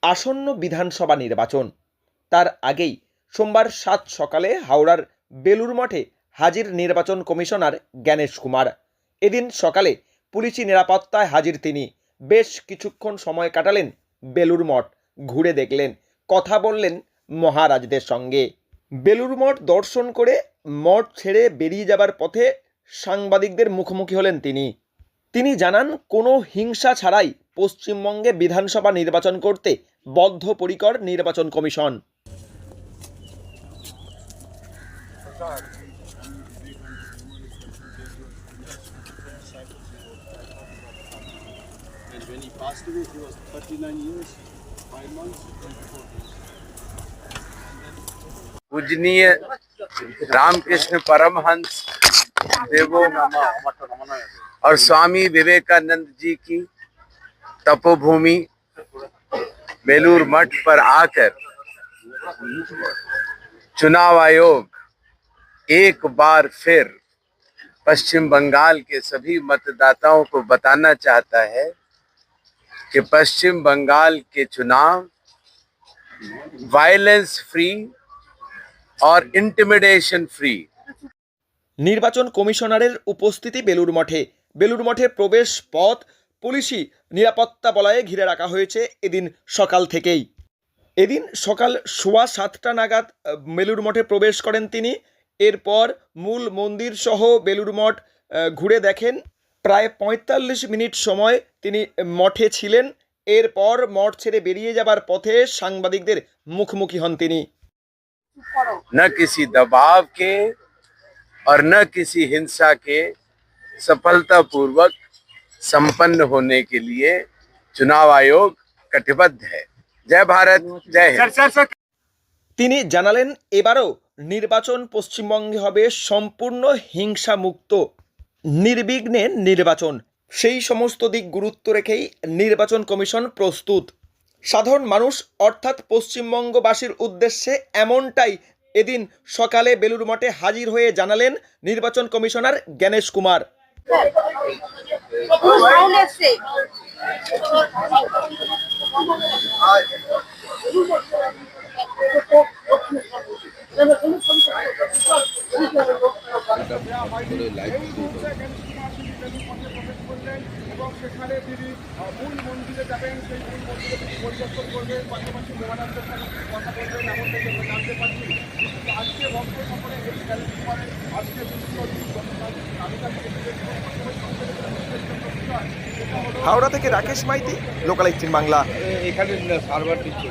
আসন্ন বিধানসভা নির্বাচন। তার আগেই সোমবার 7 সকালে হাওড়ার বেলুর মঠে হাজির নির্বাচন কমিশনার জ্ঞানেশ কুমার। এদিন সকালে পুলিশি নিরাপত্তায় হাজির তিনি। বেশ কিছুক্ষণ সময় কাটালেন বেলুর মঠ, ঘুরে দেখলেন, কথা বললেন মহারাজদের সঙ্গে। বেলুর মঠ দর্শন করে মঠ ছেড়ে বেরিয়ে যাবার পথে সাংবাদিকদের মুখোমুখি হলেন তিনি জানান, কোনো হিংসা ছাড়াই পশ্চিমবঙ্গে বিধানসভা নির্বাচন করতে বদ্ধপরিকর নির্বাচন কমিশন। पूजनीय रामकृष्ण परमहंस देवों और स्वामी विवेकानंद जी की तपोभूमि बेलूर मठ पर आकर चुनाव आयोग एक बार फिर पश्चिम बंगाल के सभी मतदाताओं को बताना चाहता है कि पश्चिम बंगाल के चुनाव वायलेंस फ्री और इंटिमिडेशन फ्री। নির্বাচন কমিশনারের উপস্থিতি বেলুর মঠে প্রবেশ পথ পুলিশি নিরাপত্তা বলয়ে ঘিরে রাখা হয়েছে এদিন সকাল থেকেই। এদিন সকাল 7:15 নাগাদ বেলুর মঠে প্রবেশ করেন তিনি। এরপর মূল মন্দির সহ বেলুর মঠ ঘুরে দেখেন। প্রায় 45 মিনিট সময় তিনি মঠে ছিলেন। এরপর মঠ ছেড়ে বেরিয়ে যাবার পথে সাংবাদিকদের মুখোমুখি হন তিনি। न किसी दबाव के और न किसी हिंसा के सफलतापूर्वक संपन्न होने के लिए चुनाव आयोग कटिबद्ध है। जय भारत, जय हिंद। তিনি জানালেন, এবারও নির্বাচন পশ্চিমবঙ্গে হবে সম্পূর্ণ হিংসা মুক্ত, নির্বিঘ্নে নির্বাচন। সেই সমস্ত দিক গুরুত্ব রেখেই নির্বাচন কমিশন প্রস্তুত। সাধারণ মানুষ অর্থাৎ পশ্চিমবঙ্গবাসীর উদ্দেশ্যে এমনটাই এদিন সকালে বেলুর মঠে হাজির হয়ে জানালেন নির্বাচন কমিশনার জ্ঞানেশ কুমার। এবং সেখানে তিনি মূল মন্দিরে যাবেন, সেই মূল মন্দিরে তিনি পরিদর্শন করবেন, পাশাপাশি মহারাজদের সঙ্গে কথা বলবেন, এমনটাই আমরা জানতে পারছি। কিন্তু আজকে ভক্ত সকলে এই চ্যালেঞ্জ করে আজকে হাওড়া থেকে রাকেশ মাইতি, লোকাল 18 বাংলা। এখানে সার্ভার দিচ্ছে।